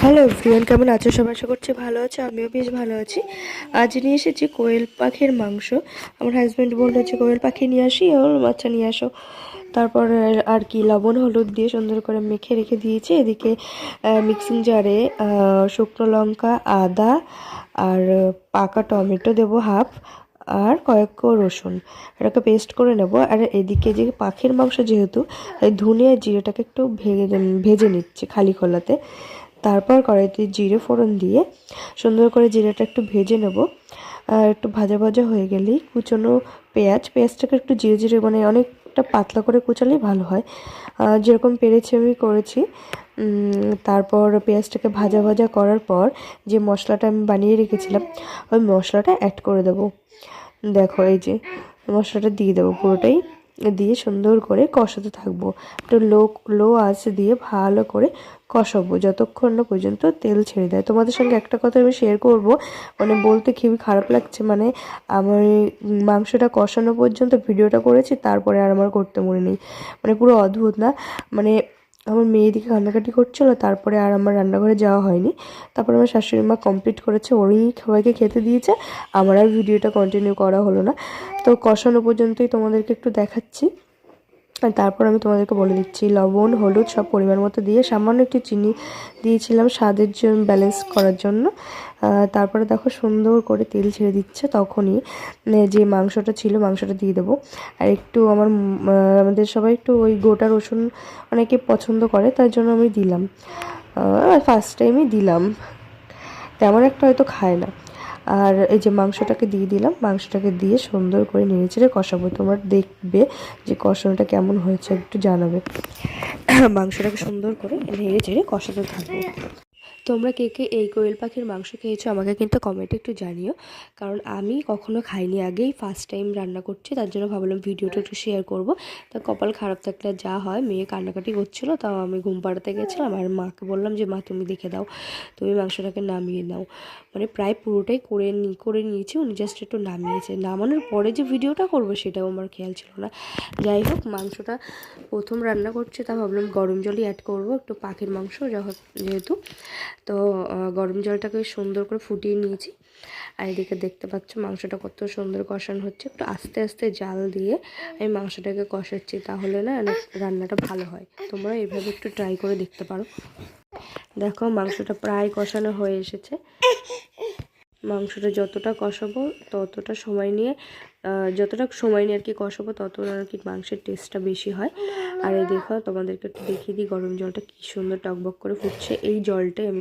Hello everyone, কেমন আছো সবাই? আশা করছি ভালো আছো, আমিও বেশ ভালো আছি। আজ নিয়ে এসেছি কোয়েল পাখির মাংস। আমার হাজব্যান্ড বললো যে কোয়েল পাখি নিয়ে আসি, ওর বাচ্চা নিয়ে আসো। তারপর আর কি লবণ হলুদ দিয়ে সুন্দর করে মেখে রেখে দিয়েছি। এদিকে মিক্সিং জারে শুকনো লঙ্কা, আদা আর পাকা টমেটো দেবো হাফ, আর কয়েক রসুন, এটাকে পেস্ট করে নেব। আর এদিকে যে পাখির মাংস যেহেতু, ধনে আর জিরেটাকে একটু ভেজে নিচ্ছি খালি খোলাতে। তারপর কড়াইতে জিরে ফোড়ন দিয়ে সুন্দর করে জিরেটা একটু ভেজে নেব। একটু ভাজা ভাজা হয়ে গেলেই কুচনো পেঁয়াজটাকে একটু জিরে জিরে মানে অনেকটা পাতলা করে কুচালেই ভালো হয়। যেরকম পেরেছি আমি করেছি। তারপর পেঁয়াজটাকে ভাজা ভাজা করার পর যে মশলাটা আমি বানিয়ে রেখেছিলাম ওই মশলাটা অ্যাড করে দেবো। দেখো এই যে মশলাটা দিয়ে দেবো, পুরোটাই দিয়ে সুন্দর করে কষাতে থাকবো। একটু লো আঁচ দিয়ে ভালো করে কষাবো যতক্ষণ না পর্যন্ত তেল ছেড়ে দেয়। তোমাদের সঙ্গে একটা কথা আমি শেয়ার করব, মানে বলতে খুবই খারাপ লাগছে, মানে আমার মাংসটা কষানো পর্যন্ত ভিডিওটা করেছি, তারপরে আর আমার করতে মনে নেই। মানে পুরো অদ্ভুত না, মানে আমার মেয়ে এদিকে কান্নাকাটি করছিলো, তারপরে আর আমার রান্নাঘরে যাওয়া হয়নি। তারপরে আমার শাশুড়ি মা কমপ্লিট করেছে, ওরই সবাইকে খেতে দিয়েছে, আমার আর ভিডিওটা কন্টিনিউ করা হলো না। তো কষানো পর্যন্তই তোমাদেরকে একটু দেখাচ্ছি। আর তারপর আমি তোমাদেরকে বলে দিচ্ছি, লবণ হলুদ সব পরিমাণ মতো দিয়ে সামান্য একটু চিনি দিয়েছিলাম স্বাদের জন্য, ব্যালেন্স করার জন্য। তারপরে দেখো সুন্দর করে তেল ছেড়ে দিচ্ছে, তখনই যে মাংসটা ছিল মাংসটা দিয়ে দেবো। আর একটু আমাদের সবাই একটু ওই গোটা রসুন অনেকে পছন্দ করে, তার জন্য আমি দিলাম। ফার্স্ট টাইমই দিলাম, তেমন একটা হয়তো খায় না। আর এই যে মাংসটাকে দিয়ে দিলাম, মাংসটাকে দিয়ে সুন্দর করে নেড়েচেড়ে কষাবো। তোমরা দেখবে যে কষানোটা কেমন হয়েছে, একটু জানাবে। মাংসটাকে সুন্দর করে নেড়েচেড়ে কষাতে থাকবো। তোমরা কে কে এই কোয়েল পাখির মাংস খেয়েছো আমাকে কিন্তু কমেন্টে একটু জানিও, কারণ আমি কখনো খাইনি, আগেই ফার্স্ট টাইম রান্না করছি, তার জন্য ভাবলাম ভিডিওটা একটু শেয়ার করব। তা কপাল খারাপ থাকলে যা হয়, মেয়ে কান্নাকাটি করছিলো, তাও আমি ঘুম পাড়াতে গেছিলাম আর মাকে বললাম যে মা তুমি দেখে দাও, তুমি মাংসটাকে নামিয়ে নাও। মানে প্রায় পুরোটাই করে নিয়েছি, উনি জাস্ট একটু নামিয়েছে। নামানোর পরে যে ভিডিওটা করবো সেটাও আমার খেয়াল ছিল না। যাই হোক, মাংসটা প্রথম রান্না করছে, তা ভাবলাম গরম জলই অ্যাড করবো, একটু পাখির মাংস যেহেতু। তো গরম জলটাকে সুন্দর করে ফুটিয়ে নিয়েছি। আর এদিকে দেখতে পাচ্ছ মাংসটা কত সুন্দর কষানো হচ্ছে। একটু আস্তে আস্তে জাল দিয়ে আমি মাংসটাকে কষাচ্ছি, তাহলে না রান্নাটা ভালো হয়। তোমরা এইভাবে একটু ট্রাই করে দেখতে পারো। দেখো মাংসটা প্রায় কষানো হয়ে এসেছে। মাংসটা যতটা কষাবো ততটা সময় নিয়ে আর কি কষাবো, তত আর কি মাংসের টেস্টটা বেশি হয়। আর এই দেখো তোমাদেরকে একটু দেখিয়ে দিই, গরম জলটা কি সুন্দর টকবক করে ফুটছে। এই জলটাই আমি